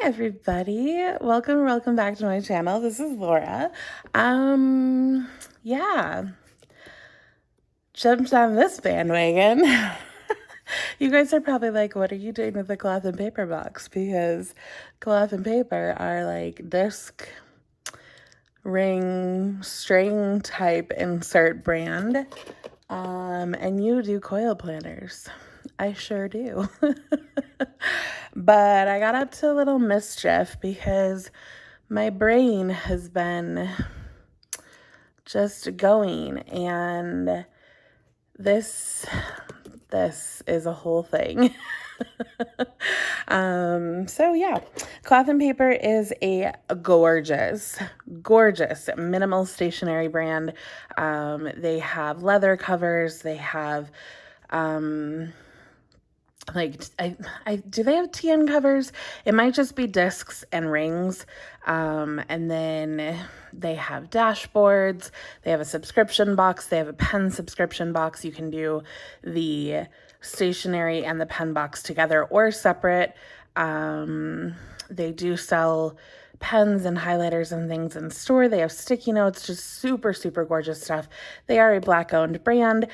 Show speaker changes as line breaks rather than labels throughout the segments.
everybody. Welcome back to my channel. This is Laura. Yeah. Jumped on this bandwagon. You guys are probably like, what are you doing with the cloth and paper box? Because cloth and paper are like disc ring string type insert brand. And you do coil planners. I sure do. But I got up to a little mischief because my brain has been just going, and this is a whole thing. So yeah, Cloth and Paper is a gorgeous minimal stationery brand. They have leather covers. They have do they have TN covers? It might just be discs and rings. And then they have dashboards. They have a subscription box. They have a pen subscription box. You can do the stationery and the pen box together or separate. They do sell pens and highlighters and things in store. They have sticky notes, just super gorgeous stuff. They are a Black-owned brand.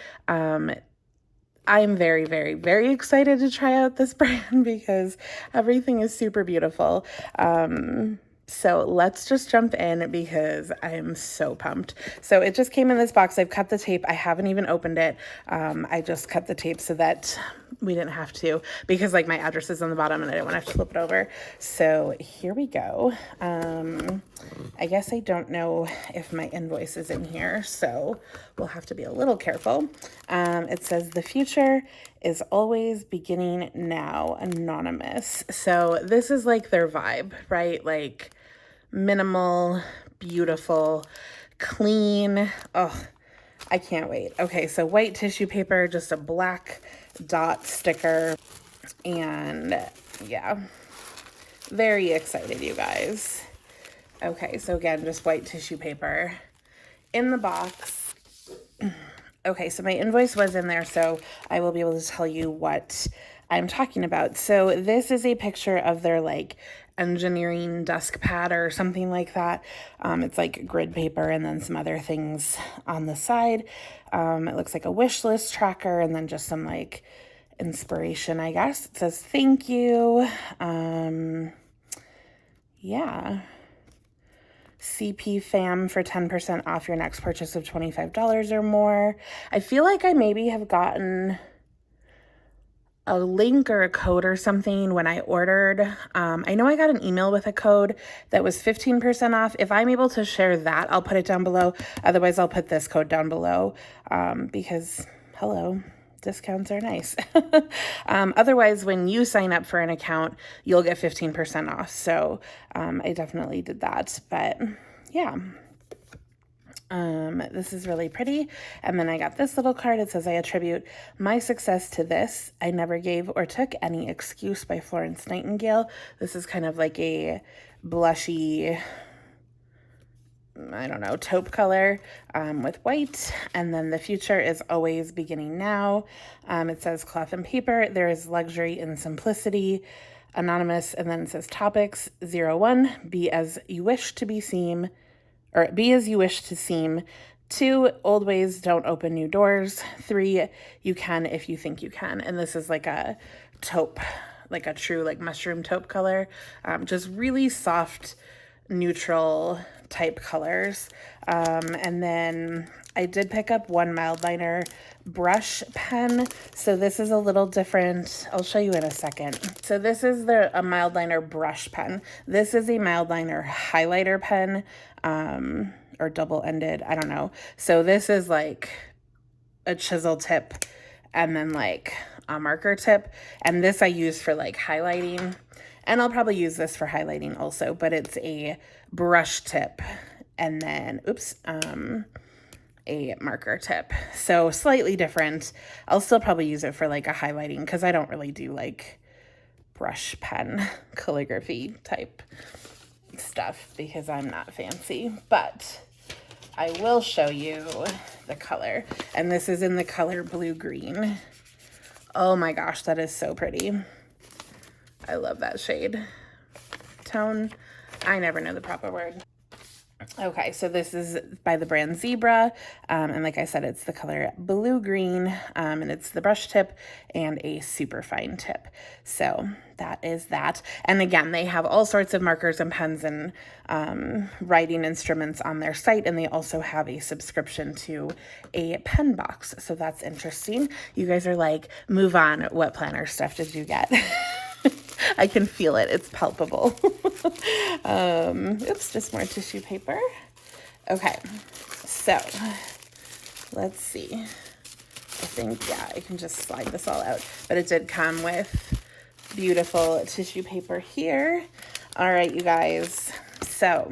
I'm very excited to try out this brand because everything is super beautiful. So let's just jump in because I am so pumped. So it just came in this box. I've cut the tape. I haven't even opened it. I just cut the tape so that we didn't have to, because like my address is on the bottom and I didn't want to have to flip it over. So here we go. I guess I don't know if my invoice is in here, so we'll have to be a little careful. It says the future is always beginning now, anonymous. So this is like their vibe, right? Like minimal, beautiful, clean. Oh, I can't wait. Okay, so white tissue paper, just a black dot sticker, and yeah, very excited, you guys. Okay, so again, just white tissue paper in the box. Okay, so my invoice was in there, so I will be able to tell you what I'm talking about. So this is a picture of their like engineering desk pad or something like that. It's like grid paper and then some other things on the side. It looks like a wish list tracker and then just some like inspiration, I guess. It says thank you. Yeah. CP Fam for 10% off your next purchase of $25 or more. I feel like I maybe have gotten a link or a code or something when I ordered. I know I got an email with a code that was 15% off. If I'm able to share that, I'll put it down below. Otherwise, I'll put this code down below because, hello, discounts are nice. Otherwise, when you sign up for an account, you'll get 15% off. So I definitely did that. But yeah. This is really pretty. And then I got this little card. It says, I attribute my success to this. I never gave or took any excuse, by Florence Nightingale. This is kind of like a blushy, I don't know, taupe color with white. And then the future is always beginning now. It says Cloth and Paper. There is luxury in simplicity. Anonymous. And then it says topics 01, be as you wish to be seen. Or be as you wish to seem. 2, old ways don't open new doors. 3, you can if you think you can. And this is like a taupe, like a true like mushroom taupe color. Just really soft, neutral type colors. And then I did pick up one Mildliner brush pen. So this is a little different. I'll show you in a second. So this is a Mildliner brush pen. This is a Mildliner highlighter pen, or double-ended, I don't know. So this is like a chisel tip and then like a marker tip. And this I use for like highlighting. And I'll probably use this for highlighting also, but it's a brush tip and then, a marker tip. So slightly different. I'll still probably use it for like a highlighting because I don't really do like brush pen calligraphy type stuff because I'm not fancy, but I will show you the color. And this is in the color blue-green. Oh my gosh, that is so pretty. I love that shade. tone. I never know the proper word. Okay, so this is by the brand Zebra, and like I said, it's the color blue-green, and it's the brush tip and a super fine tip. So that is that. And again, they have all sorts of markers and pens and writing instruments on their site, and they also have a subscription to a pen box. So that's interesting. You guys are like, move on. What planner stuff did you get? I can feel it. It's palpable. Oops, just more tissue paper. Okay, so let's see. I think, yeah, I can just slide this all out. But it did come with beautiful tissue paper here. All right, you guys. So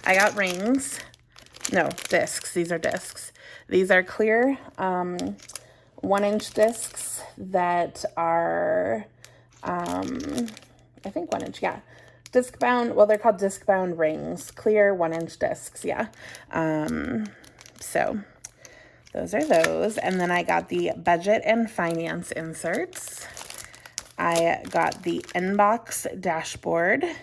I got rings. No, discs. These are discs. These are clear 1-inch discs that are... I think 1 inch, yeah. Disc bound, well, they're called disc bound rings, clear 1-inch discs, yeah. So those are those. And then I got the budget and finance inserts. I got the inbox dashboard. Is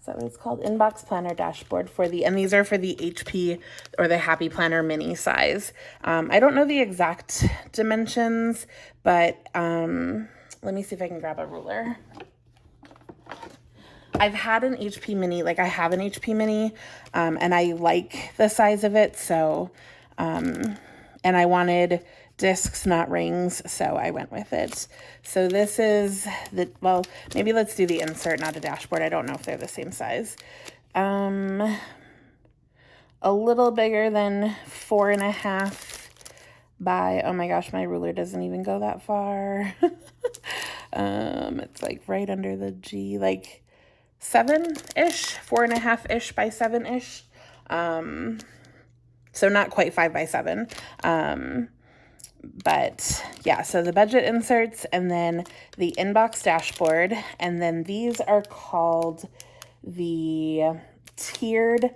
that what it's called? Inbox planner dashboard for the, and these are for the HP or the Happy Planner mini size. I don't know the exact dimensions, but, let me see if I can grab a ruler. I've had an HP mini, like I have an HP mini, and I like the size of it, so, and I wanted discs, not rings, so I went with it. So this is the, well, maybe let's do the insert, not a dashboard. I don't know if they're the same size. A little bigger than 4.5 by, oh my gosh, my ruler doesn't even go that far. It's like right under the G, like 7-ish, 4.5-ish by 7-ish. So not quite 5 by 7. But yeah, so the budget inserts and then the inbox dashboard. And then these are called the tiered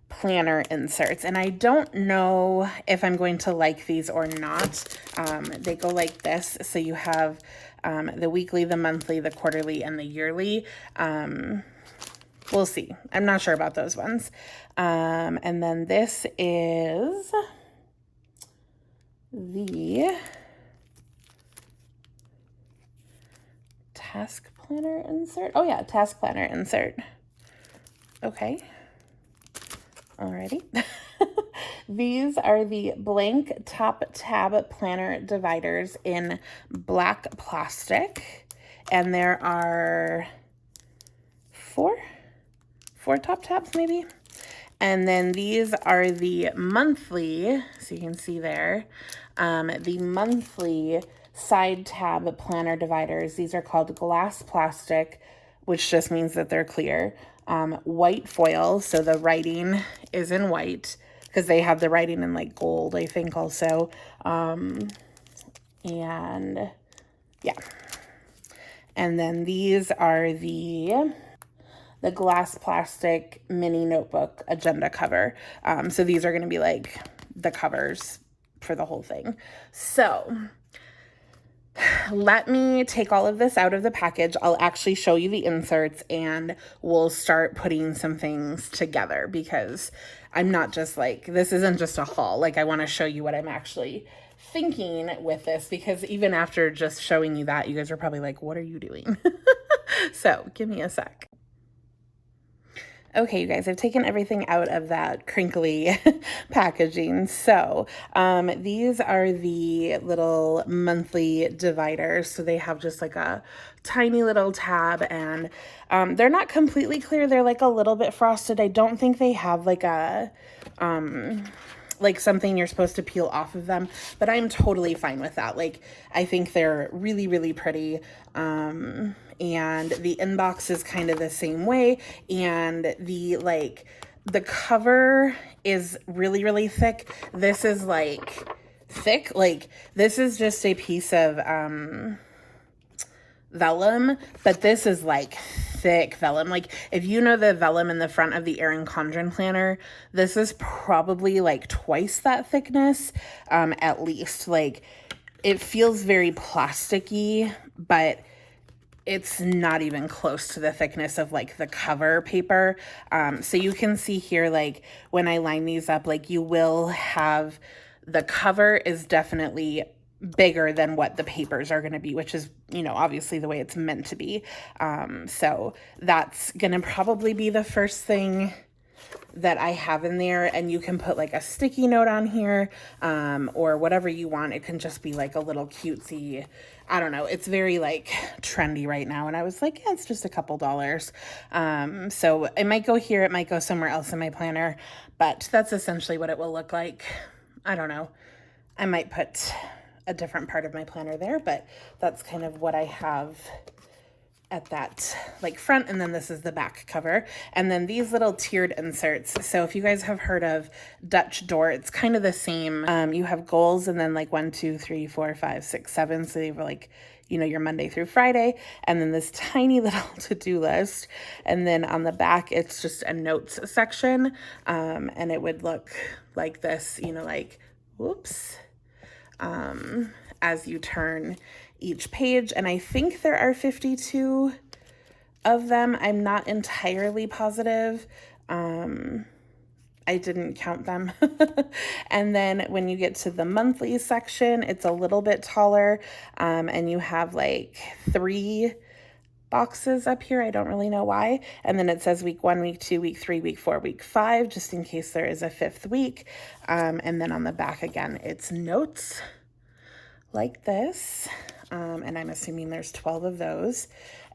planner inserts, and I don't know if I'm going to like these or not. They go like this, so you have the weekly, the monthly, the quarterly, and the yearly. We'll see. I'm not sure about those ones. And then this is the task planner insert. Oh yeah, task planner insert. Okay. Alrighty. These are the blank top tab planner dividers in black plastic. And there are four top tabs maybe. And then these are the monthly, so you can see there, the monthly side tab planner dividers. These are called glass plastic, which just means that they're clear. White foil, so the writing is in white because they have the writing in like gold, I think also. And yeah. And then these are the glass plastic mini notebook agenda cover. So these are going to be like the covers for the whole thing. So let me take all of this out of the package. I'll actually show you the inserts and we'll start putting some things together because I'm not just like, this isn't just a haul. Like I want to show you what I'm actually thinking with this because even after just showing you that, you guys are probably like, what are you doing? So give me a sec. Okay, you guys, I've taken everything out of that crinkly packaging. So these are the little monthly dividers. So they have just like a tiny little tab and they're not completely clear. They're like a little bit frosted. I don't think they have like a like something you're supposed to peel off of them, but I'm totally fine with that. Like, I think they're really, really pretty. And the inbox is kind of the same way. And the cover is really, really thick. This is like thick. Like this is just a piece of, vellum, but this is like thick vellum. Like if you know the vellum in the front of the Erin Condren planner, this is probably like twice that thickness, at least. Like it feels very plasticky, but it's not even close to the thickness of like the cover paper. So you can see here, like when I line these up, like you will have, the cover is definitely bigger than what the papers are going to be, which is, you know, obviously the way it's meant to be. So that's going to probably be the first thing that I have in there, and you can put like a sticky note on here, or whatever you want. It can just be like a little cutesy, I don't know. It's very like trendy right now. And I was like, yeah, it's just a couple dollars. So it might go here, it might go somewhere else in my planner, but that's essentially what it will look like. I don't know. I might put a different part of my planner there, but that's kind of what I have at that like front. And then this is the back cover, and then these little tiered inserts. So if you guys have heard of Dutch Door, it's kind of the same. You have goals, and then like 1, 2, 3, 4, 5, 6, 7. So they were like, you know, your Monday through Friday, and then this tiny little to-do list. And then on the back, it's just a notes section. And it would look like this, you know, like, whoops, as you turn each page. And I think there are 52 of them. I'm not entirely positive. I didn't count them. And then when you get to the monthly section, it's a little bit taller. And you have like 3 boxes up here. I don't really know why. And then it says week 1, week 2, week 3, week 4, week 5, just in case there is a 5th week. And then on the back again, it's notes like this. And I'm assuming there's 12 of those.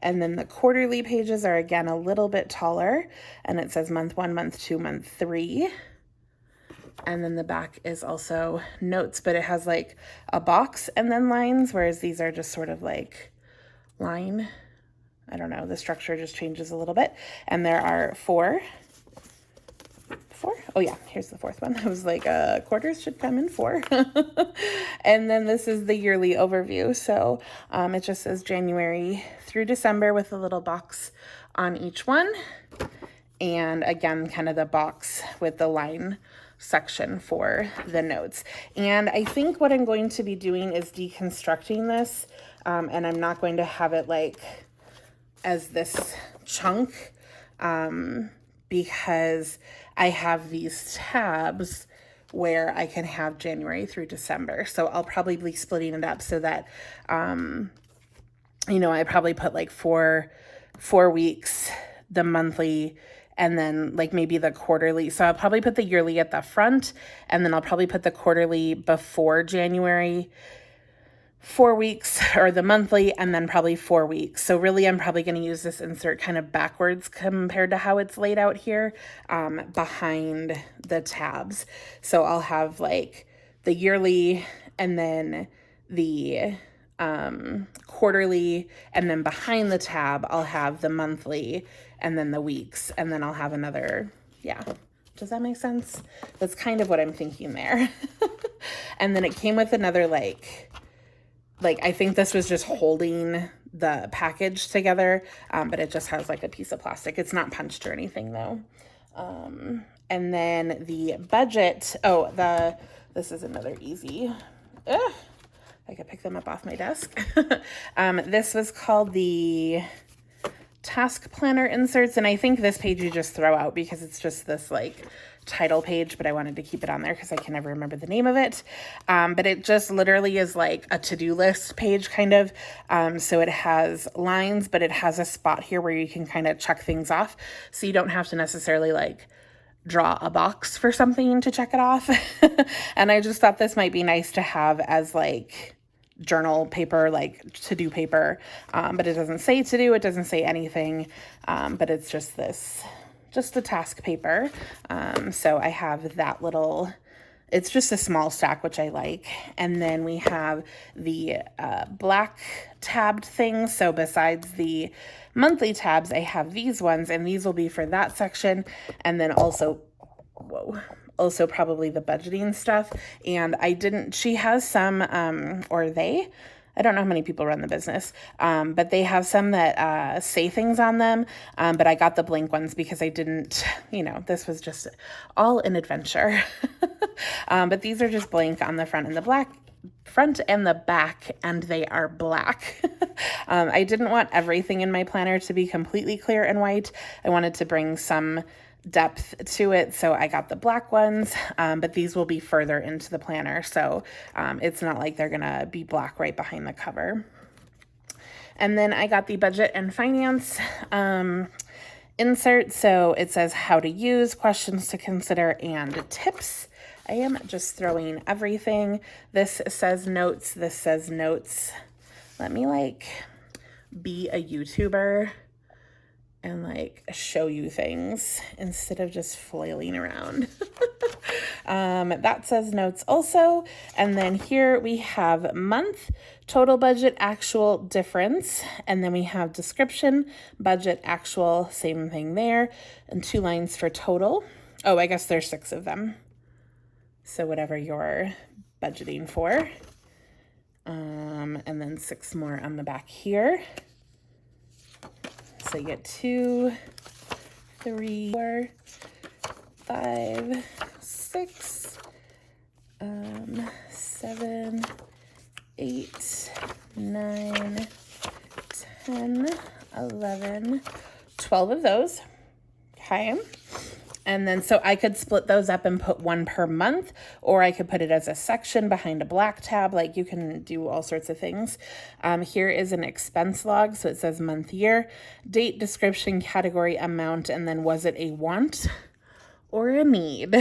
And then the quarterly pages are again a little bit taller, and it says month 1, month 2, month 3. And then the back is also notes, but it has like a box and then lines, whereas these are just sort of like line. I don't know, the structure just changes a little bit. And there are 4. Oh yeah, here's the 4th one. I was like, quarters should come in 4. And then this is the yearly overview. So it just says January through December with a little box on each one. And again, kind of the box with the line section for the notes. And I think what I'm going to be doing is deconstructing this. And I'm not going to have it like as this chunk, because I have these tabs where I can have January through December. So I'll probably be splitting it up so that, you know, I probably put like four weeks, the monthly, and then like maybe the quarterly. So I'll probably put the yearly at the front, and then I'll probably put the quarterly before January, 4 weeks, or the monthly, and then probably 4 weeks. So really, I'm probably going to use this insert kind of backwards compared to how it's laid out here, behind the tabs. So I'll have like the yearly, and then the quarterly, and then behind the tab, I'll have the monthly, and then the weeks, and then I'll have another, yeah. Does that make sense? That's kind of what I'm thinking there. And then it came with another like I think this was just holding the package together, but it just has like a piece of plastic. It's not punched or anything though. And then the budget, this is another easy, I could pick them up off my desk. This was called the task planner inserts, and I think this page you just throw out because it's just this like title page, but I wanted to keep it on there because I can never remember the name of it. But it just literally is like a to-do list page kind of. So it has lines, but it has a spot here where you can kind of check things off. So you don't have to necessarily like draw a box for something to check it off. And I just thought this might be nice to have as like journal paper, like to-do paper. But it doesn't say to do, it doesn't say anything. But it's just this, just a task paper. So I have that little, it's just a small stack, which I like. And then we have the black tabbed things. So besides the monthly tabs, I have these ones, and these will be for that section. And then also, also probably the budgeting stuff. And she has some, I don't know how many people run the business, but they have some that say things on them, but I got the blank ones because I didn't, this was just all an adventure. But these are just blank on the front and the front and the back, and they are black. I didn't want everything in my planner to be completely clear and white. I wanted to bring some depth to it, so I got the black ones, but these will be further into the planner, so it's not like they're gonna be black right behind the cover. And then I got the budget and finance insert, so it says how to use, questions to consider, and tips. I am just throwing everything. This says notes, this says notes. Let me like be a YouTuber and like show you things instead of just flailing around. That says notes also. And then here we have month, total budget, actual, difference. And then we have description, budget, actual, same thing there. And 2 lines for total. Oh, I guess there's 6 of them. So whatever you're budgeting for. And then 6 more on the back here. So you get 2, 3, 4, 5, 6, 7, 8, 9, 10, 11, 12 of those. Okay. And then, so I could split those up and put 1 per month, or I could put it as a section behind a black tab. Like you can do all sorts of things. Here is an expense log. So it says month, year, date, description, category, amount, and then was it a want or a need?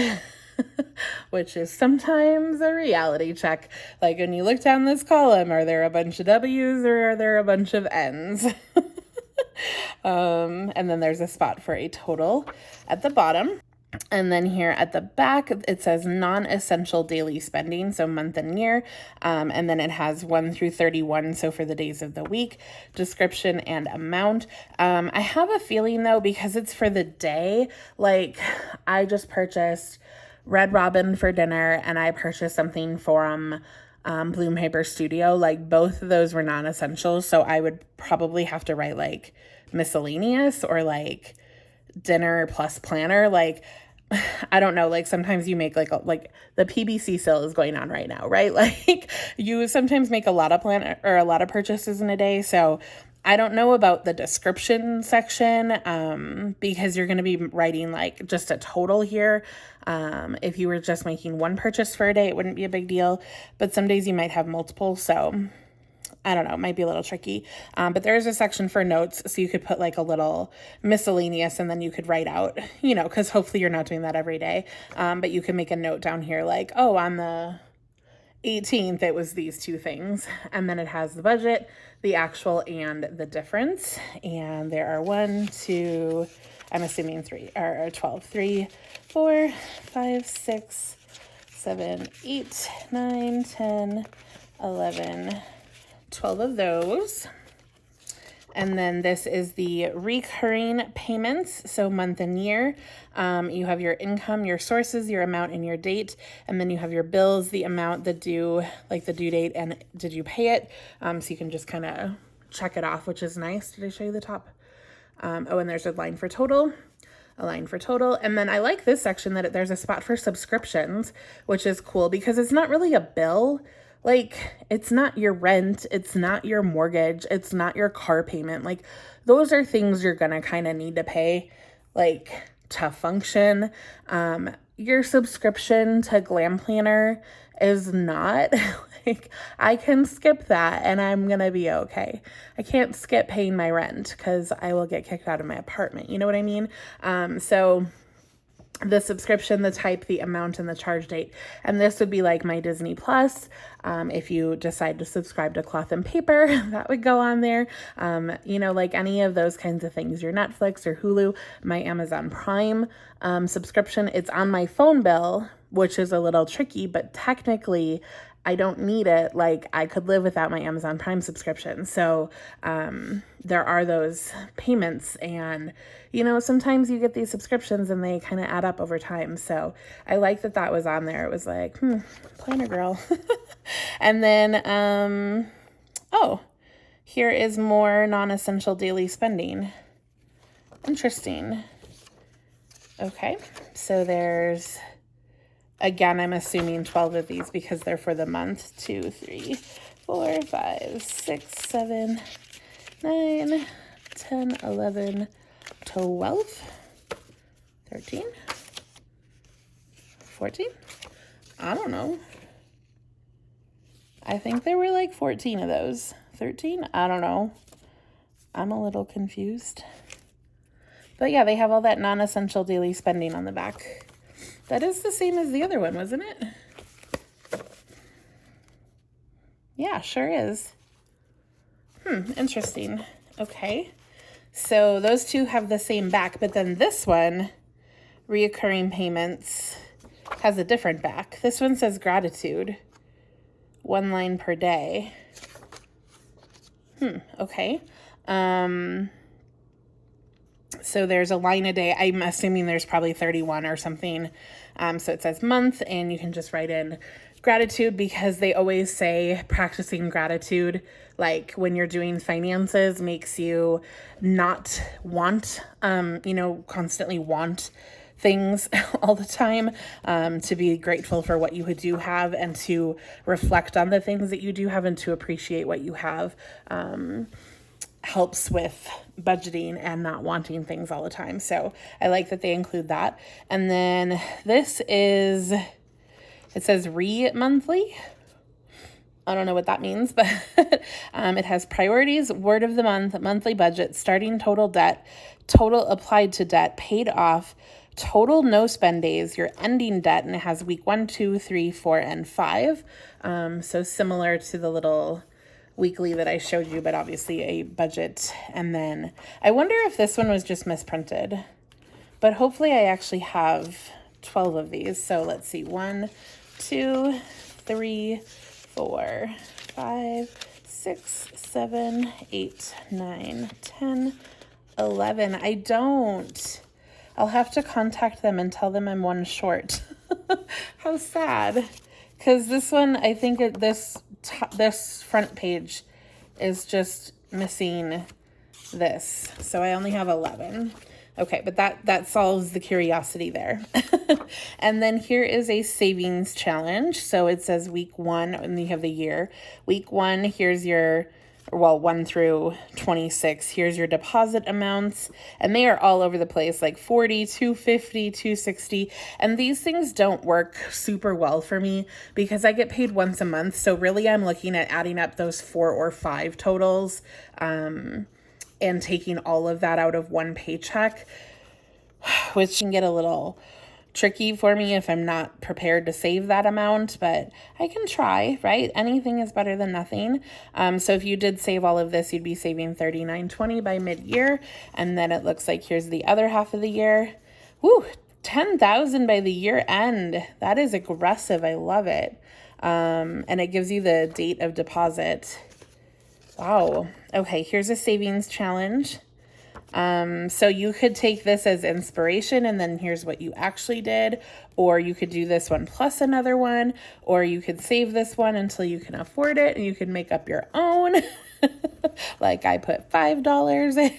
Which is sometimes a reality check. Like when you look down this column, are there a bunch of W's or are there a bunch of N's? And then there's a spot for a total at the bottom. And then here at the back, it says non-essential daily spending, so month and year. And then it has 1 through 31, so for the days of the week, description and amount. I have a feeling though, because it's for the day, like I just purchased Red Robin for dinner and I purchased something from Bloom Paper Studio. Like both of those were non-essential, so I would probably have to write like miscellaneous or like dinner plus planner. Like I don't know, like sometimes you make like the PBC sale is going on right now, right? Like you sometimes make a lot of planner or a lot of purchases in a day. So I don't know about the description section because you're going to be writing like just a total here. If you were just making 1 purchase for a day, it wouldn't be a big deal, but some days you might have multiple. So I don't know, it might be a little tricky. But there is a section for notes, so you could put like a little miscellaneous and then you could write out, you know, because hopefully you're not doing that every day. But you can make a note down here like, oh, on the 18th, it was these 2 things. And then it has the budget, the actual, and the difference. And there are 1, 2, I'm assuming 3, or 12, 3, 4, 5, 6, 7, 8, 9, 10, 11, 12 of those. And then this is the recurring payments, so month and year. You have your income, your sources, your amount, and your date. And then you have your bills, the amount, the due, like the due date, and did you pay it? So you can just kind of check it off, which is nice. Did I show you the top? Oh, and there's a line for total. A line for total. And then I like this section that there's a spot for subscriptions, which is cool because it's not really a bill. Like, it's not your rent, it's not your mortgage, it's not your car payment. Like, those are things you're gonna kind of need to pay, like, to function. Your subscription to Glam Planner is not. Like, I can skip that and I'm gonna be okay. I can't skip paying my rent because I will get kicked out of my apartment. You know what I mean? So the subscription, the type, the amount, and the charge date. And this would be like my Disney Plus. If you decide to subscribe to Cloth and Paper, that would go on there. You know, like any of those kinds of things, your Netflix or Hulu, my Amazon Prime subscription, it's on my phone bill, which is a little tricky, but technically I don't need it. Like I could live without my Amazon Prime subscription. So there are those payments and, you know, sometimes you get these subscriptions and they kind of add up over time. So I like that that was on there. It was like, planner girl. And then, oh, here is more non-essential daily spending. Interesting. Okay, so there's Again, I'm assuming 12 of these because they're for the month. 2, 3, 4, 5, 6, 7, 9, 10, 11, 12, 13, 14. I don't know. I think there were like 14 of those. 13? I don't know. I'm a little confused. But yeah, they have all that non-essential daily spending on the back. That is the same as the other one, wasn't it? Yeah, sure is. Interesting. Okay. So those two have the same back, but then this one, reoccurring payments, has a different back. This one says gratitude. 1 line per day. Okay. So there's a line a day. I'm assuming there's probably 31 or something. So it says month, and you can just write in gratitude, because they always say practicing gratitude, like when you're doing finances, makes you not want, constantly want things all the time, to be grateful for what you do have and to reflect on the things that you do have and to appreciate what you have. Helps with budgeting and not wanting things all the time. So I like that they include that. And then this is, it says monthly. I don't know what that means, but it has priorities, word of the month, monthly budget, starting total debt, total applied to debt, paid off, total no spend days, your ending debt, and it has week 1, 2, 3, 4, and 5. So similar to the little weekly that I showed you, but obviously a budget. And then I wonder if this one was just misprinted, but hopefully I actually have 12 of these. So let's see, 1, 2, 3, 4, 5, 6, 7, 8, 9, 10, 11. I don't. I'll have to contact them and tell them I'm one short. How sad. Because this one, I think this front page is just missing this. So I only have 11. Okay, but that solves the curiosity there. And then here is a savings challenge. So it says week 1, and you have the year. Week 1, here's your, 1 through 26, here's your deposit amounts, and they are all over the place, like 40, 250, 260, and these things don't work super well for me because I get paid once a month, so really I'm looking at adding up those 4 or 5 totals, and taking all of that out of one paycheck, which can get a little tricky for me if I'm not prepared to save that amount, but I can try, right? Anything is better than nothing. So if you did save all of this, you'd be saving $39.20 by mid-year, and then it looks like here's the other half of the year. Woo, $10,000 by the year end. That is aggressive. I love it. And it gives you the date of deposit. Wow. Okay, here's a savings challenge. So you could take this as inspiration, and then here's what you actually did, or you could do this one plus another one, or you could save this one until you can afford it and you can make up your own. Like I put $5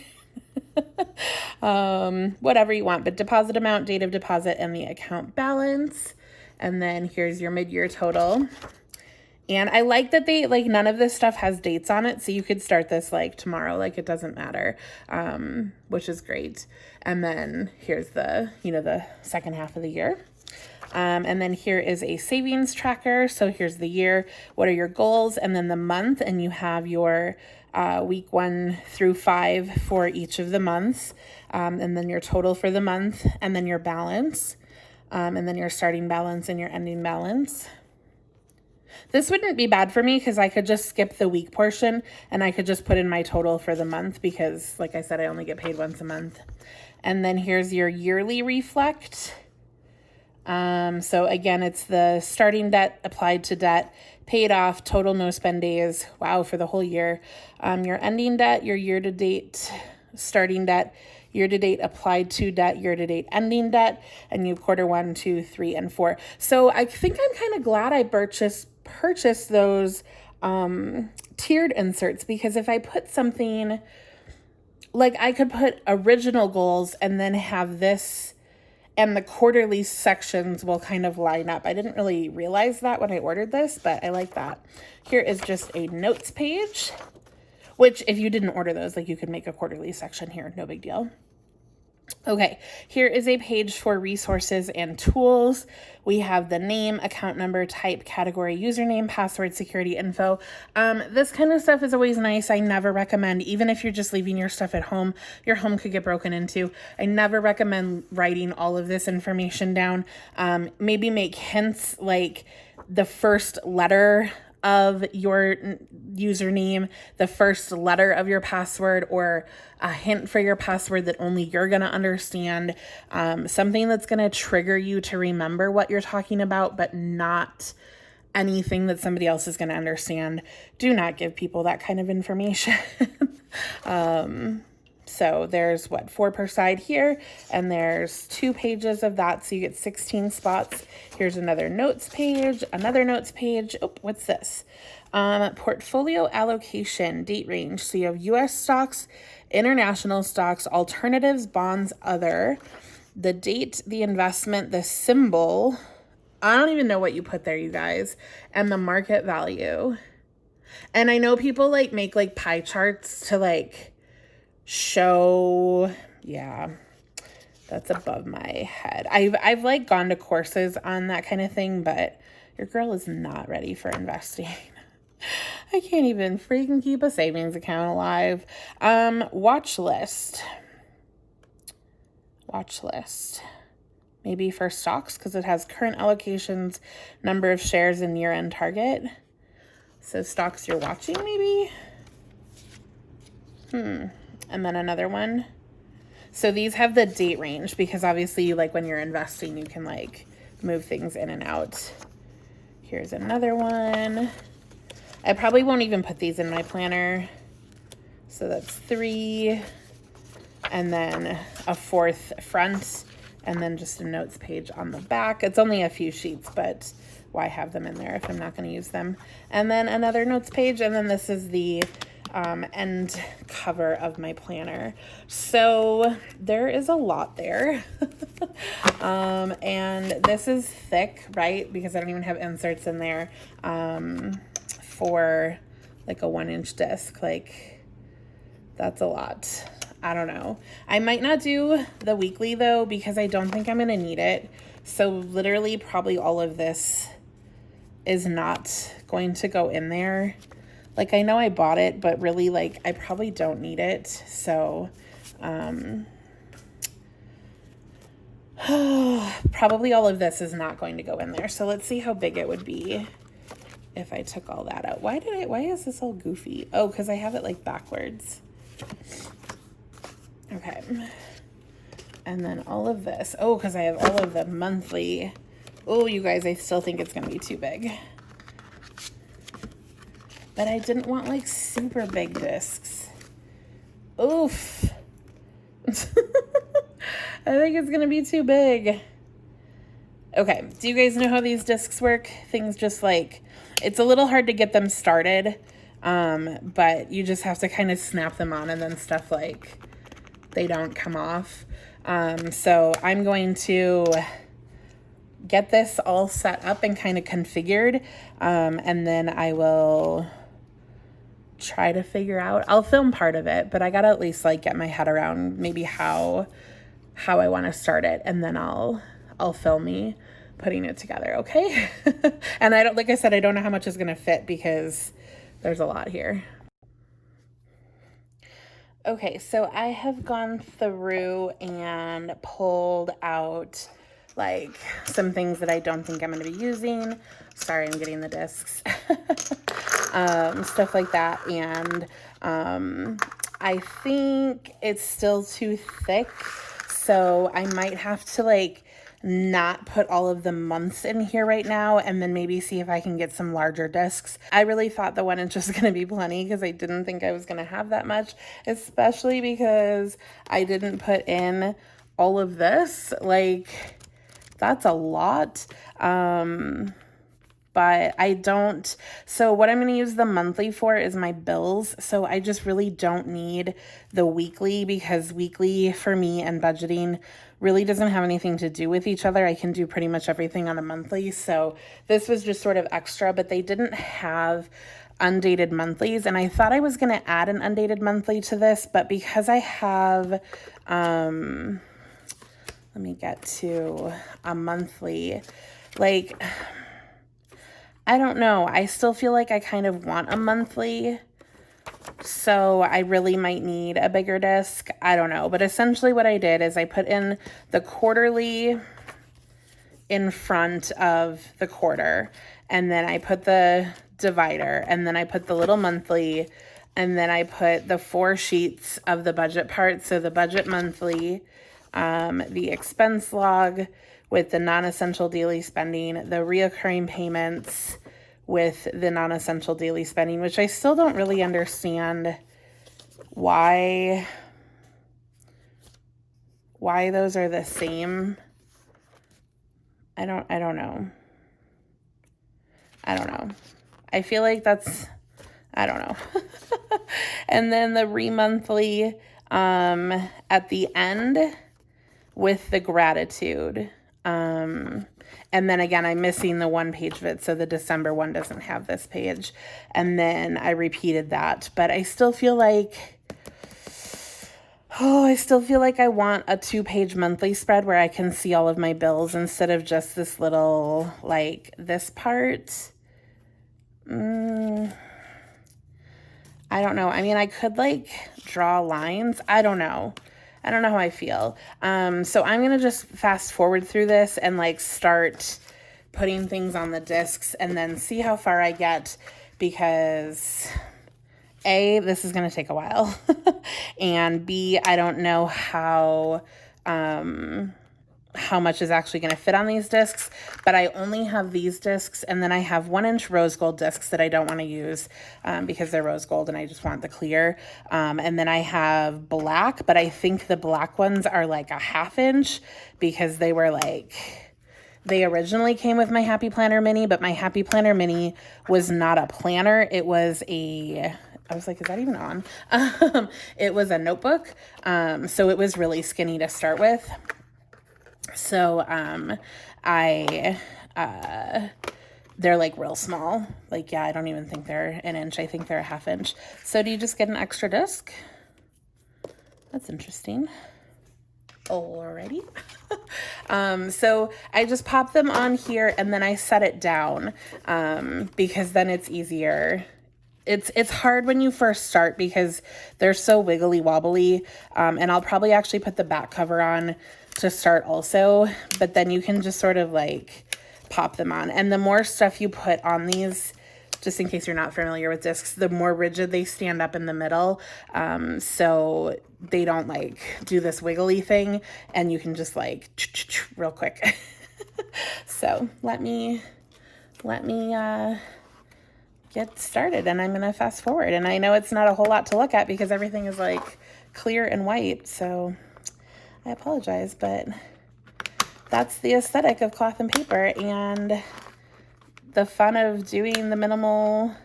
in. Whatever you want, but deposit amount, date of deposit, and the account balance. And then here's your mid-year total. And I like that they, like, none of this stuff has dates on it, so you could start this, like, tomorrow, like, it doesn't matter, which is great. And then here's the, the second half of the year. And then here is a savings tracker. So here's the year, what are your goals, and then the month, and you have your week 1 through 5 for each of the months, and then your total for the month, and then your balance, and then your starting balance and your ending balance. This wouldn't be bad for me because I could just skip the week portion and I could just put in my total for the month because, like I said, I only get paid once a month. And then here's your yearly reflect. So again, it's the starting debt, applied to debt, paid off, total no spend days. Wow, for the whole year. Your ending debt, your year-to-date starting debt, year-to-date applied to debt, year-to-date ending debt, and you have quarter 1, 2, 3, and 4. So I think I'm kind of glad I purchased those tiered inserts, because if I put something, like I could put original goals and then have this and the quarterly sections will kind of line up. I didn't really realize that when I ordered this, but I like that. Here is just a notes page, which if you didn't order those, like you could make a quarterly section here, no big deal. Okay, here is a page for resources and tools. We have the name, account number, type, category, username, password, security info. This kind of stuff is always nice. I never recommend, even if you're just leaving your stuff at home, your home could get broken into. I never recommend writing all of this information down. Maybe make hints like the first letter of your username, the first letter of your password, or a hint for your password that only you're going to understand. Something that's going to trigger you to remember what you're talking about, but not anything that somebody else is going to understand. Do not give people that kind of information. So there's 4 per side here, and there's 2 pages of that, so you get 16 spots. Here's another notes page, another notes page. Oh, what's this? Portfolio allocation, date range. So you have U.S. stocks, international stocks, alternatives, bonds, other. The date, the investment, the symbol. I don't even know what you put there, you guys. And the market value. And I know people make pie charts to show, yeah, that's above my head. I've gone to courses on that kind of thing, but your girl is not ready for investing. I can't even freaking keep a savings account alive. Watch list. Maybe for stocks, because it has current allocations, number of shares, and year-end target. So stocks you're watching, maybe? And then another one. So these have the date range because obviously when you're investing, you can move things in and out. Here's another one. I probably won't even put these in my planner. So that's 3. And then a 4th front. And then just a notes page on the back. It's only a few sheets, but why have them in there if I'm not going to use them? And then another notes page. And then this is the end cover of my planner. So there is a lot there. And this is thick, right? Because I don't even have inserts in there for a 1-inch disc. That's a lot. I don't know. I might not do the weekly though, because I don't think I'm going to need it. So literally probably all of this is not going to go in there. I know I bought it, but really, I probably don't need it. So, probably all of this is not going to go in there. So let's see how big it would be if I took all that out. Why is this all goofy? Oh, because I have it backwards. Okay. And then all of this. Oh, because I have all of the monthly. Oh, you guys, I still think it's going to be too big. But I didn't want super big discs. Oof. I think it's going to be too big. Okay. Do you guys know how these discs work? Things just it's a little hard to get them started. But you just have to kind of snap them on and then stuff they don't come off. So I'm going to get this all set up and kind of configured. And then I will try to figure out, I'll film part of it, but I gotta at least get my head around maybe how I want to start it, and then I'll film me putting it together. Okay. And I don't, like I said, I don't know how much is going to fit because there's a lot here. Okay, so I have gone through and pulled out some things that I don't think I'm going to be using. Sorry, I'm getting the discs. Stuff like that. And I think it's still too thick. So I might have to not put all of the months in here right now, and then maybe see if I can get some larger discs. I really thought the 1-inch was going to be plenty because I didn't think I was going to have that much, especially because I didn't put in all of this. That's a lot. but I don't. So what I'm going to use the monthly for is my bills. So I just really don't need the weekly, because weekly for me and budgeting really doesn't have anything to do with each other. I can do pretty much everything on a monthly. So this was just sort of extra, but they didn't have undated monthlies, and I thought I was going to add an undated monthly to this, but because I have, let me get to a monthly, like, I don't know. I still feel like I kind of want a monthly, so I really might need a bigger disc. I don't know. But essentially what I did is I put in the quarterly in front of the quarter, and then I put the divider, and then I put the little monthly, and then I put the 4 sheets of the budget part. So the budget monthly, the expense log with the non-essential daily spending, the reoccurring payments with the non-essential daily spending, which I still don't really understand why those are the same. I don't know. I feel like that's, I don't know. And then the re-monthly at the end with the gratitude. And then again, I'm missing the 1 page of it, so the December one doesn't have this page. And then I repeated that, but I still feel like, I want a 2-page monthly spread where I can see all of my bills instead of just this little, like, this part. I don't know. I mean, I could, like, draw lines. I don't know how I feel. So I'm going to just fast forward through this and, like, start putting things on the discs and then see how far I get, because A, this is going to take a while, and B, I don't know how much is actually going to fit on these discs, but I only have these discs, and then I have 1-inch rose gold discs that I don't want to use because they're rose gold and I just want the clear. And then I have black, but I think the black ones are like a 1/2 inch because they were like, they originally came with my Happy Planner Mini, but my Happy Planner Mini was not a planner. It was I was like, is that even on? It was a notebook. So it was really skinny to start with. So, they're like real small. Like, yeah, I don't even think they're 1 inch. I think they're a 1/2 inch. So do you just get an extra disc? That's interesting. Alrighty. So I just pop them on here and then I set it down, because then it's easier. It's hard when you first start because they're so wiggly wobbly. And I'll probably actually put the back cover on to start also, but then you can just sort of like pop them on. And the more stuff you put on these, just in case you're not familiar with discs, the more rigid they stand up in the middle. So they don't like do this wiggly thing, and you can just like real quick. So let me get started, and I'm gonna fast forward. And I know it's not a whole lot to look at because everything is like clear and white, so I apologize, but that's the aesthetic of cloth and paper and the fun of doing the minimal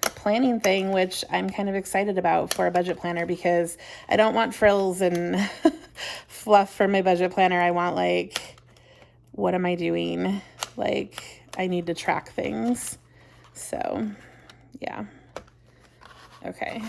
planning thing, which I'm kind of excited about for a budget planner, because I don't want frills and fluff for my budget planner. I want, like, what am I doing? Like, I need to track things. So, yeah. Okay.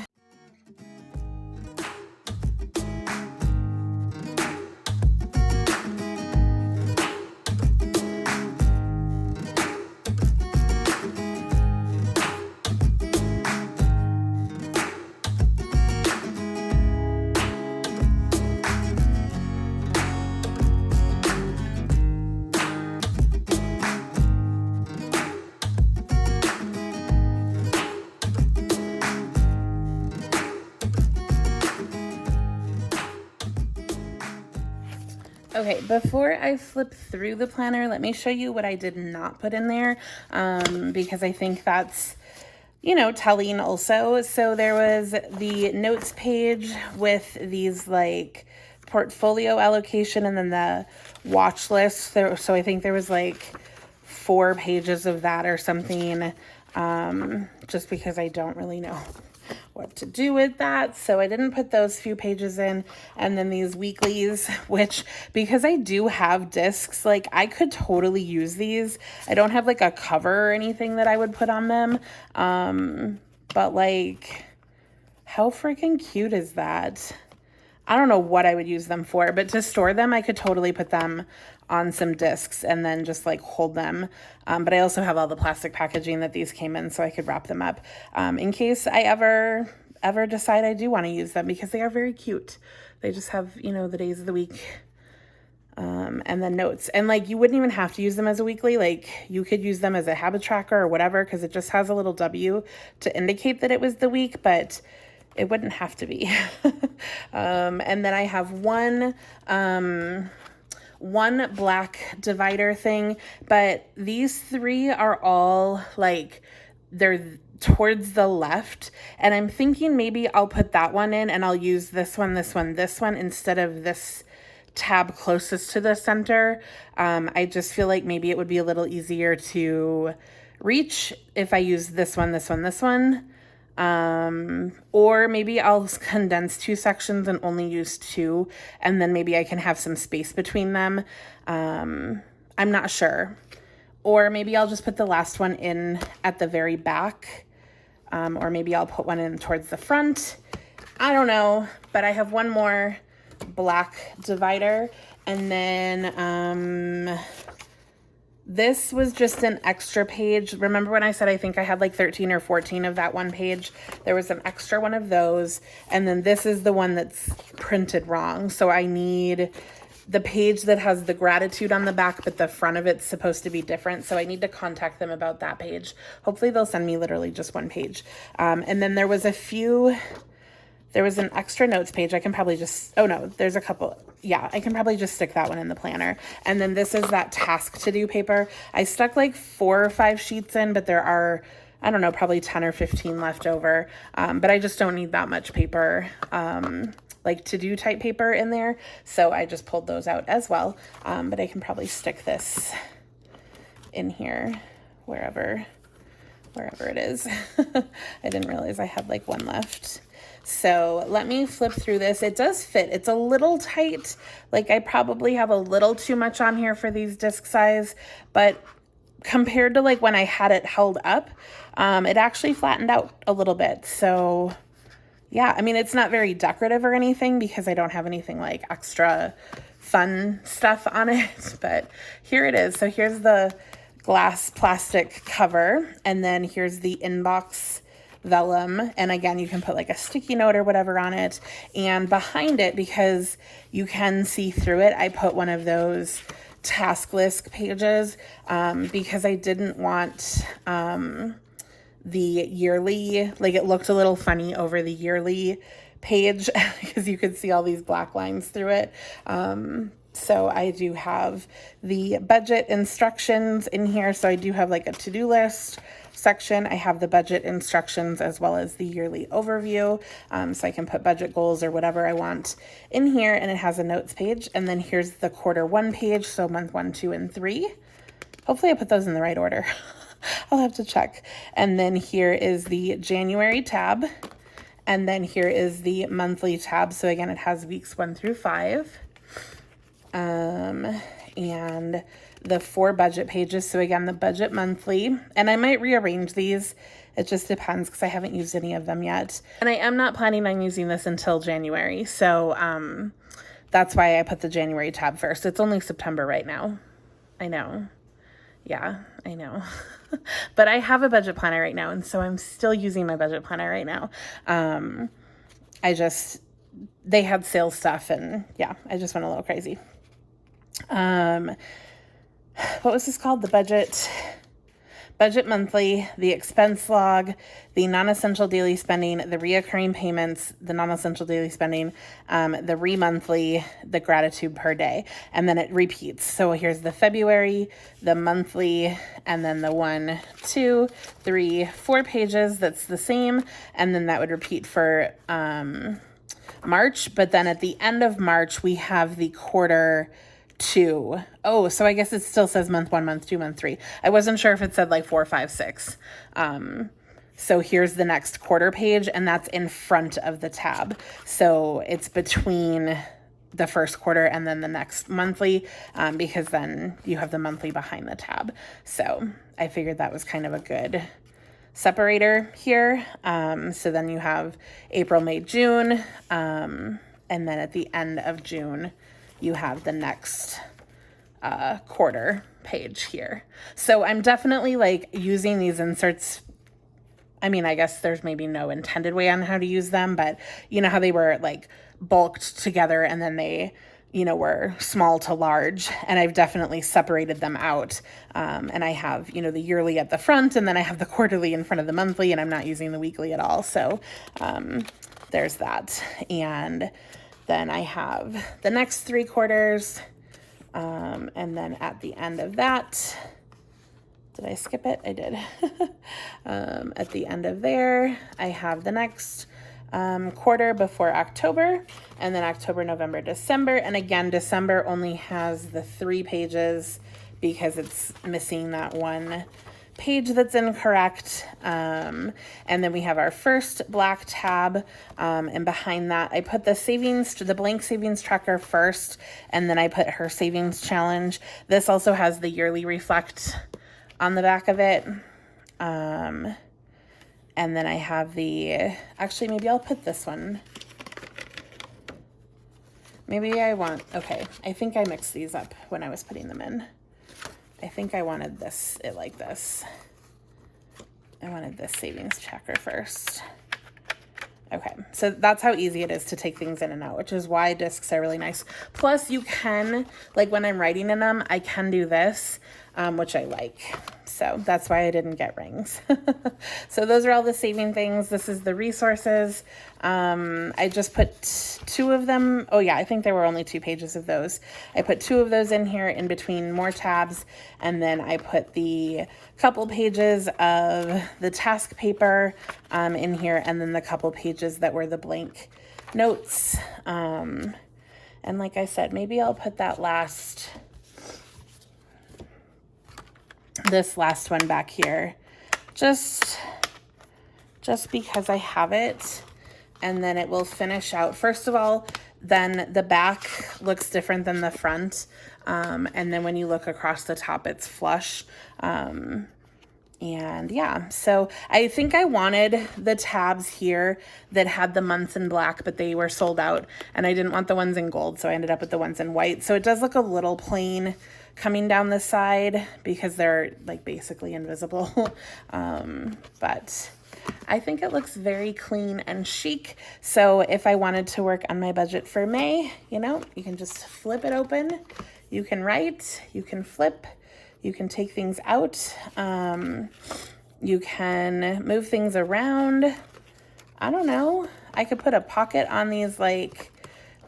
Okay, before I flip through the planner, let me show you what I did not put in there, because I think that's, you know, telling also. So there was the notes page with these like portfolio allocation and then the watch list. So I think there was like 4 pages of that or something, just because I don't really know what to do with that. So I didn't put those few pages in. And then these weeklies, which, because I do have discs, like I could totally use these. I don't have like a cover or anything that I would put on them. But like, how freaking cute is that? I don't know what I would use them for, but to store them, I could totally put them on some discs and then just like hold them. But I also have all the plastic packaging that these came in, so I could wrap them up in case I ever decide I do want to use them, because they are very cute. They just have, you know, the days of the week and then notes. And like, you wouldn't even have to use them as a weekly. Like you could use them as a habit tracker or whatever, because it just has a little W to indicate that it was the week, but it wouldn't have to be. And then I have one black divider thing, but these 3 are all like, they're towards the left, and I'm thinking maybe I'll put that one in and I'll use this one instead of this tab closest to the center. I just feel like maybe it would be a little easier to reach if I use this one. Or maybe I'll condense 2 sections and only use 2, and then maybe I can have some space between them. I'm not sure. Or maybe I'll just put the last one in at the very back. Or maybe I'll put one in towards the front. I don't know, but I have one more black divider. And then, this was just an extra page. Remember when I said I think I had like 13 or 14 of that one page? There was an extra one of those. And then this is the one that's printed wrong. So I need the page that has the gratitude on the back, but the front of it's supposed to be different. So I need to contact them about that page. Hopefully they'll send me literally just one page. And then there was an extra notes page. I can probably just, oh no, there's a couple. Yeah, I can probably just stick that one in the planner. And then this is that task to do paper. I stuck like 4 or 5 sheets in, but there are, I don't know, probably 10 or 15 left over. But I just don't need that much paper, like to do type paper in there. So I just pulled those out as well. But I can probably stick this in here wherever it is. I didn't realize I had like one left. So let me flip through this. It does fit. It's a little tight. Like I probably have a little too much on here for these disc size, but compared to like when I had it held up, it actually flattened out a little bit. So yeah, I mean, it's not very decorative or anything because I don't have anything like extra fun stuff on it, but here it is. So here's the glass plastic cover, and then here's the inbox vellum, and again you can put like a sticky note or whatever on it, and behind it, because you can see through it, I put one of those task list pages because I didn't want the yearly, like it looked a little funny over the yearly page because you could see all these black lines through it. So I do have the budget instructions in here. So I do have like a to-do list section. I have the budget instructions as well as the yearly overview. So I can put budget goals or whatever I want in here, and it has a notes page. And then here's the quarter 1 page. So month 1, 2, and 3. Hopefully I put those in the right order. I'll have to check. And then here is the January tab. And then here is the monthly tab. So again, it has weeks 1 through 5. And the 4 budget pages. So again, the budget monthly, and I might rearrange these. It just depends because I haven't used any of them yet. And I am not planning on using this until January. So, that's why I put the January tab first. It's only September right now. I know. Yeah, I know. But I have a budget planner right now. And so I'm still using my budget planner right now. They had sales stuff, and yeah, I just went a little crazy. What was this called? The budget monthly, the expense log, the non-essential daily spending, the reoccurring payments, the non-essential daily spending, the re-monthly, the gratitude per day, and then it repeats. So here's the February, the monthly, and then the 1, 2, 3, 4 pages. That's the same, and then that would repeat for March. But then at the end of March, we have the quarter 2. Oh, so I guess it still says month 1, month 2, month 3. I wasn't sure if it said like 4, 5, 6. So here's the next quarter page, and that's in front of the tab. So it's between the first quarter and then the next monthly, because then you have the monthly behind the tab. So I figured that was kind of a good separator here. So then you have April, May, June, and then at the end of June, you have the next quarter page here. So I'm definitely like using these inserts. I mean, I guess there's maybe no intended way on how to use them, but you know how they were like bulked together and then they, you know, were small to large, and I've definitely separated them out. And I have, you know, the yearly at the front, and then I have the quarterly in front of the monthly, and I'm not using the weekly at all. So there's that. And then I have the next 3 quarters. And then at the end of that, did I skip it? I did. At the end of there, I have the next quarter before October, and then October, November, December. And again, December only has the 3 pages because it's missing that one page that's incorrect. And then we have our first black tab, and behind that I put the blank savings tracker first, and then I put her savings challenge. This also has the yearly reflect on the back of it. And then I have actually maybe I'll put this one. Okay, I think I mixed these up when I was putting them in. I think I wanted it like this. I wanted this savings tracker first. Okay, so that's how easy it is to take things in and out, which is why discs are really nice. Plus you can, like when I'm writing in them, I can do this, which I like. So that's why I didn't get rings. So those are all the saving things. This is the resources. I just put 2 of them. Oh yeah, I think there were only 2 pages of those. I put 2 of those in here in between more tabs. And then I put the couple pages of the task paper in here. And then the couple pages that were the blank notes. And like I said, maybe I'll put this last one back here, just because I have it, and then it will finish out. First of all, then the back looks different than the front, and then when you look across the top, it's flush. And yeah, so I think I wanted the tabs here that had the months in black, but they were sold out, and I didn't want the ones in gold, so I ended up with the ones in white. So it does look a little plain coming down the side because they're like basically invisible. But I think it looks very clean and chic. So if I wanted to work on my budget for May, you know, you can just flip it open. You can write, you can flip, you can take things out. You can move things around. I don't know. I could put a pocket on these like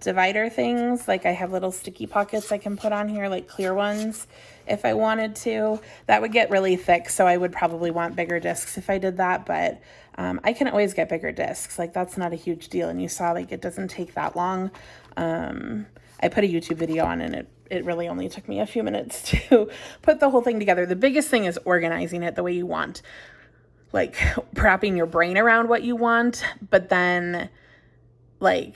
divider things. Like I have little sticky pockets I can put on here, like clear ones, if I wanted to. That would get really thick, so I would probably want bigger discs if I did that, but I can always get bigger discs. Like that's not a huge deal, and you saw like it doesn't take that long. I put a YouTube video on, and it really only took me a few minutes to put the whole thing together. The biggest thing is organizing it the way you want, like wrapping your brain around what you want, but then like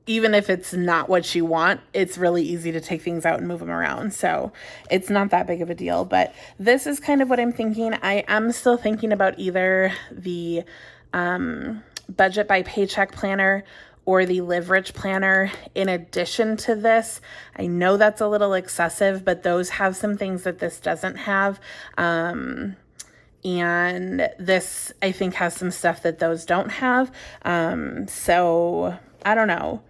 even if it's not what you want, it's really easy to take things out and move them around. So it's not that big of a deal, but this is kind of what I'm thinking. I am still thinking about either the budget by paycheck planner or the Live Rich planner in addition to this. I know that's a little excessive, but those have some things that this doesn't have. And this, I think, has some stuff that those don't have. So I don't know.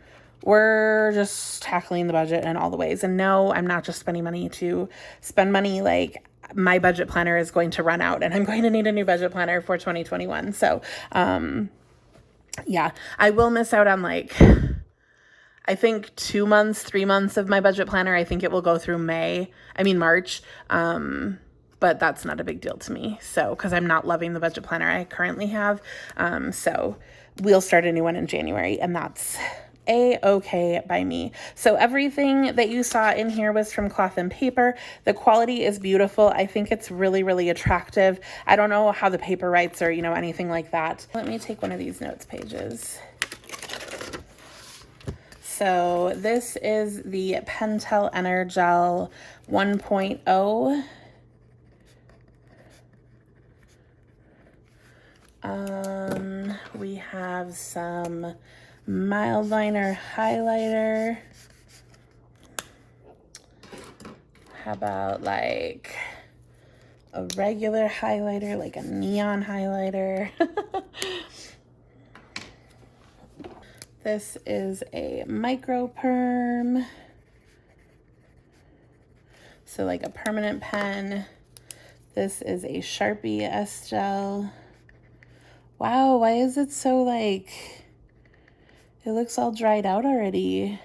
We're just tackling the budget in all the ways. And no, I'm not just spending money to spend money. Like my budget planner is going to run out and I'm going to need a new budget planner for 2021. So, yeah, I will miss out on like, I think 2 months, 3 months of my budget planner. I think it will go through March. But that's not a big deal to me. So, cause I'm not loving the budget planner I currently have. So we'll start a new one in January, and that's a-okay by me. So everything that you saw in here was from Cloth and Paper. The quality is beautiful. I think it's really, really attractive. I don't know how the paper writes or, you know, anything like that. Let me take one of these notes pages. So this is the Pentel Energel 1.0. We have some mild liner highlighter. How about like a regular highlighter, like a neon highlighter? This is a micro perm. So like a permanent pen. This is a Sharpie S-Gel. Wow, why is it so like, it looks all dried out already.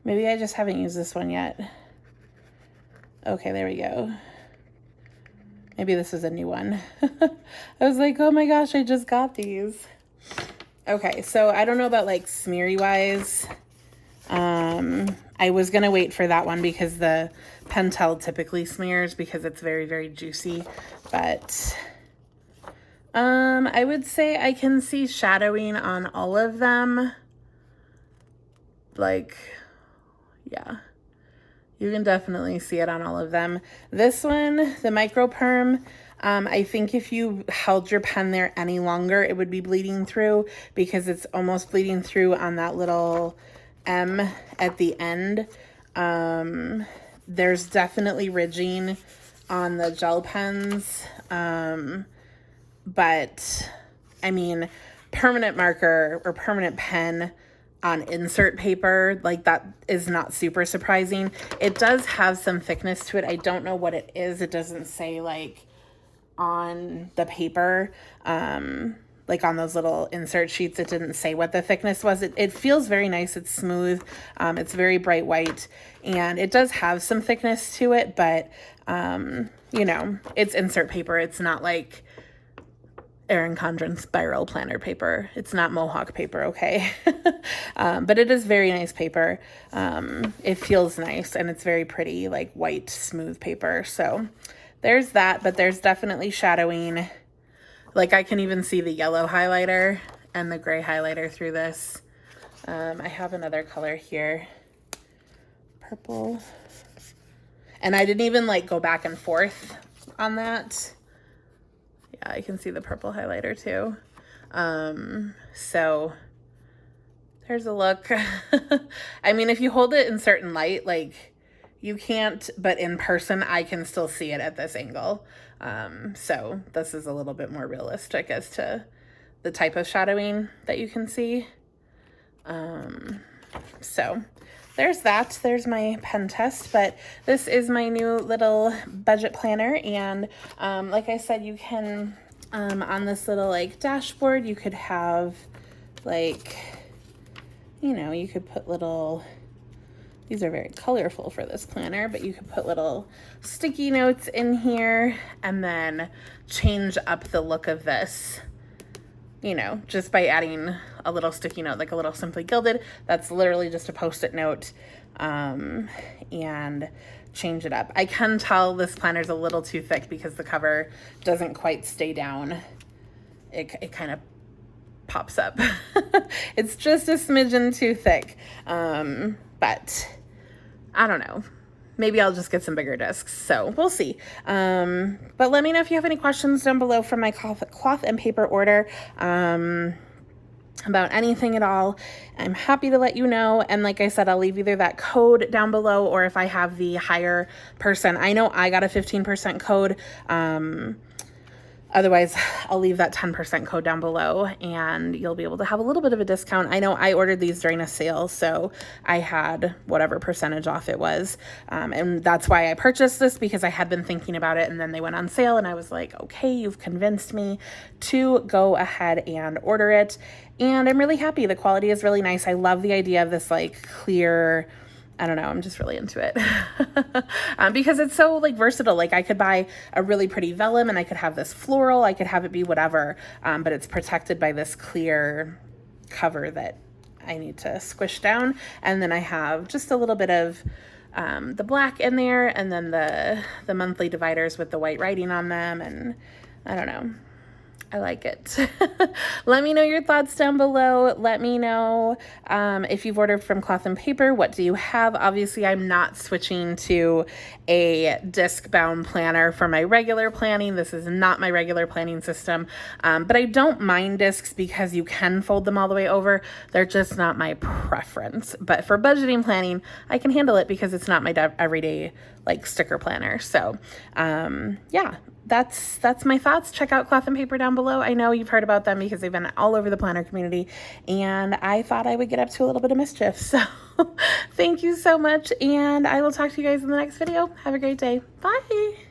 Maybe I just haven't used this one yet. Okay, there we go. Maybe this is a new one. I was like, oh my gosh, I just got these. Okay, so I don't know about like smeary wise. I was gonna wait for that one because the Pentel typically smears because it's very, very juicy. But I would say I can see shadowing on all of them. Like, yeah, you can definitely see it on all of them. This one, the micro perm, I think if you held your pen there any longer, it would be bleeding through because it's almost bleeding through on that little M at the end. There's definitely ridging on the gel pens. But I mean, permanent marker or permanent pen on insert paper, like that is not super surprising. It does have some thickness to it. I don't know what it is. It doesn't say like on the paper, like on those little insert sheets, it didn't say what the thickness was. It feels very nice. It's smooth. It's very bright white and it does have some thickness to it, but, you know, it's insert paper. It's not like Erin Condren spiral planner paper. It's not Mohawk paper, okay? But it is very nice paper. It feels nice and it's very pretty, like white, smooth paper. So there's that, but there's definitely shadowing. Like I can even see the yellow highlighter and the gray highlighter through this. I have another color here, purple. And I didn't even like go back and forth on that. Yeah, I can see the purple highlighter too. So there's a look. I mean, if you hold it in certain light, like you can't, but in person, I can still see it at this angle. So this is a little bit more realistic as to the type of shadowing that you can see. So there's that. There's my pen test, but this is my new little budget planner. And like I said, you can, on this little like dashboard, you could have like, you know, you could put little, these are very colorful for this planner, but you could put little sticky notes in here and then change up the look of this, you know, just by adding a little sticky note, like a little Simply Gilded. That's literally just a Post-it note, and change it up. I can tell this planner's a little too thick because the cover doesn't quite stay down. It kind of pops up. It's just a smidgen too thick. But I don't know. Maybe I'll just get some bigger discs. So we'll see. But let me know if you have any questions down below from my cloth and paper order. About anything at all. I'm happy to let you know. And like I said, I'll leave either that code down below or if I have the higher percent. I know I got a 15% code. Otherwise, I'll leave that 10% code down below and you'll be able to have a little bit of a discount. I know I ordered these during a sale, so I had whatever percentage off it was. And that's why I purchased this, because I had been thinking about it and then they went on sale and I was like, okay, you've convinced me to go ahead and order it. And I'm really happy. The quality is really nice. I love the idea of this like clear, I don't know, I'm just really into it. Because it's so like versatile. Like I could buy a really pretty vellum and I could have this floral, I could have it be whatever, but it's protected by this clear cover that I need to squish down. And then I have just a little bit of the black in there, and then the monthly dividers with the white writing on them, and I don't know. I like it. Let me know your thoughts down below. Let me know if you've ordered from Cloth and Paper. What do you have? Obviously, I'm not switching to a disc-bound planner for my regular planning. This is not my regular planning system, but I don't mind discs because you can fold them all the way over. They're just not my preference. But for budgeting planning, I can handle it because it's not my everyday like sticker planner. So yeah. That's my thoughts. Check out Cloth and Paper down below. I know you've heard about them because they've been all over the planner community, and I thought I would get up to a little bit of mischief. So thank you so much, and I will talk to you guys in the next video. Have a great day. Bye.